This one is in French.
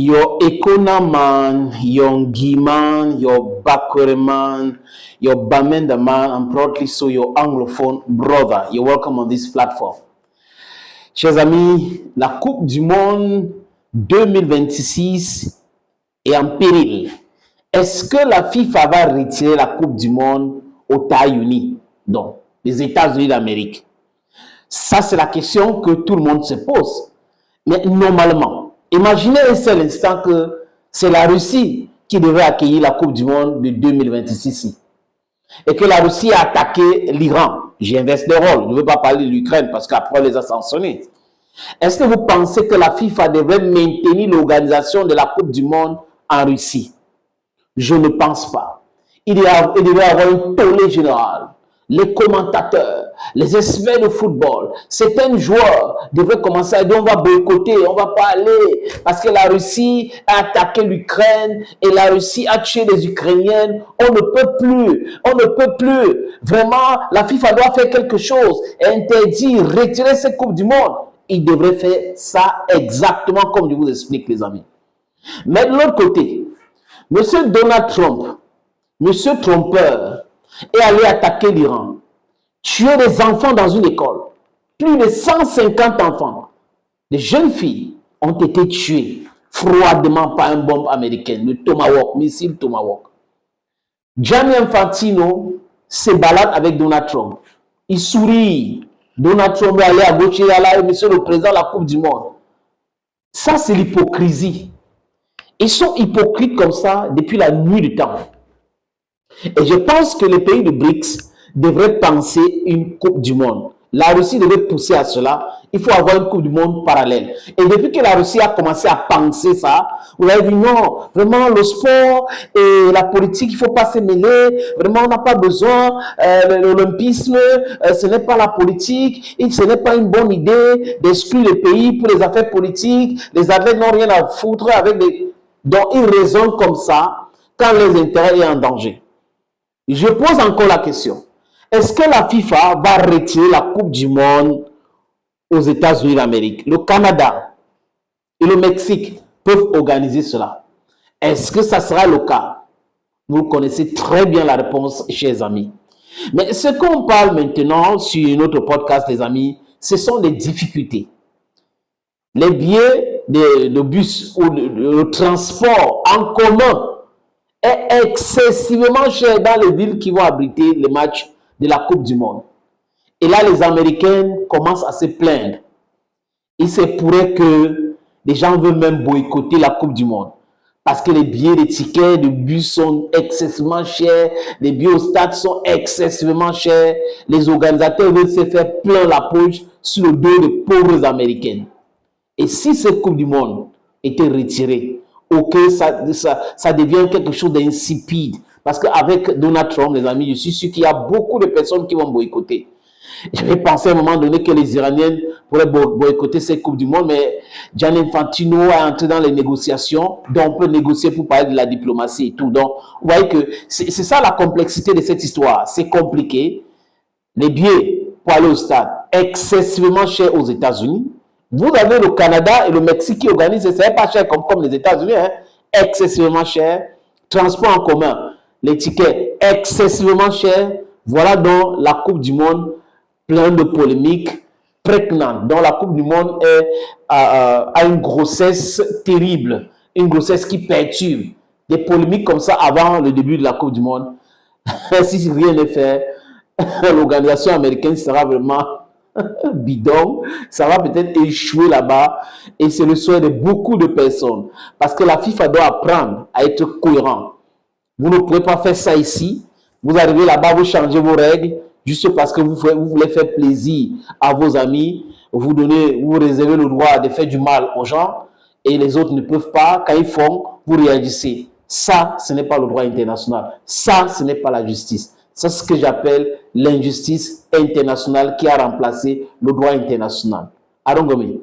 your Ekona man, your Ngi man, your Bakwere man, your Bamenda man, and proudly so your Anglophone brother. You're welcome on this platform. Chers amis, la Coupe du Monde 2026 est en péril. Est-ce que la FIFA va retirer la Coupe du Monde aux États-Unis, donc les États-Unis d'Amérique? Ça, c'est la question que tout le monde se pose. Mais normalement, imaginez un seul instant que c'est la Russie qui devrait accueillir la Coupe du Monde de 2026 et que la Russie a attaqué l'Iran. J'inverse le rôle, je ne veux pas parler de l'Ukraine parce qu'après on les a sanctionnés. Est-ce que vous pensez que la FIFA devrait maintenir l'organisation de la Coupe du Monde en Russie? Je ne pense pas. Il devrait y avoir un tollé général. Les commentateurs, les experts de football, certains joueurs devraient commencer à dire on va boycotter, on va pas aller parce que la Russie a attaqué l'Ukraine et la Russie a tué les Ukrainiennes. On ne peut plus. Vraiment, la FIFA doit faire quelque chose, interdire, retirer cette Coupe du Monde. Il devrait faire ça exactement comme je vous explique, les amis. Mais de l'autre côté, Monsieur Donald Trump, Monsieur Trompeur, est allé attaquer l'Iran, tuer des enfants dans une école. Plus de 150 enfants, des jeunes filles, ont été tuées froidement par une bombe américaine, le Tomahawk, missile Tomahawk. Gianni Infantino se balade avec Donald Trump. Il sourit. Donald Trump est allé à gauche, il est allé, monsieur le président de la Coupe du Monde. Ça, c'est l'hypocrisie. Ils sont hypocrites comme ça depuis la nuit du temps. Et je pense que les pays de BRICS devraient penser une Coupe du Monde. La Russie devrait pousser à cela. Il faut avoir une Coupe du Monde parallèle. Et depuis que la Russie a commencé à penser ça, vous avez vu, non, vraiment le sport et la politique, il ne faut pas se mêler. Vraiment, on n'a pas besoin. L'olympisme, ce n'est pas la politique. Et ce n'est pas une bonne idée d'exclure les pays pour les affaires politiques. Les athlètes n'ont rien à foutre avec des... Donc, ils raisonnent comme ça quand les intérêts sont en danger. Je pose encore la question. Est-ce que la FIFA va retirer la Coupe du Monde aux États-Unis d'Amérique? Le Canada et le Mexique peuvent organiser cela. Est-ce que ça sera le cas? Vous connaissez très bien la réponse, chers amis. Mais ce qu'on parle maintenant sur notre podcast, les amis, ce sont des difficultés. Les billets de bus ou le transport en commun est excessivement cher dans les villes qui vont abriter les matchs de la Coupe du Monde. Et là, les Américains commencent à se plaindre. Il se pourrait que les gens veulent même boycotter la Coupe du Monde. Parce que les billets, les tickets de bus sont excessivement chers. Les billets au stade sont excessivement chers. Les organisateurs veulent se faire plein la poche sur le dos des pauvres Américains. Et si cette Coupe du Monde était retirée, ok, ça devient quelque chose d'insipide. Parce qu'avec Donald Trump, les amis, je suis sûr qu'il y a beaucoup de personnes qui vont boycotter. J'avais pensé à un moment donné que les Iraniens pourraient boycotter cette Coupe du Monde, mais Gianni Infantino est entré dans les négociations, donc on peut négocier pour parler de la diplomatie et tout. Donc, vous voyez que c'est ça la complexité de cette histoire. C'est compliqué. Les billets pour aller au stade, excessivement chers aux États-Unis. Vous avez le Canada et le Mexique qui organisent, ce n'est pas cher comme les États-Unis, hein, excessivement cher. Transport en commun, les tickets excessivement chers. Voilà donc la Coupe du Monde pleine de polémiques prégnantes. Donc la Coupe du Monde a une grossesse terrible, une grossesse qui perturbe. Des polémiques comme ça avant le début de la Coupe du Monde. Si rien n'est fait, l'organisation américaine sera vraiment bidon, ça va peut-être échouer là-bas et c'est le souhait de beaucoup de personnes parce que la FIFA doit apprendre à être cohérent. Vous ne pouvez pas faire ça ici, vous arrivez là-bas, vous changez vos règles juste parce que vous voulez faire plaisir à vos amis, vous réservez le droit de faire du mal aux gens et les autres ne peuvent pas, quand ils font, vous réagissez. Ça, ce n'est pas le droit international, ça, ce n'est pas la justice. C'est ce que j'appelle l'injustice internationale qui a remplacé le droit international. Arongomi.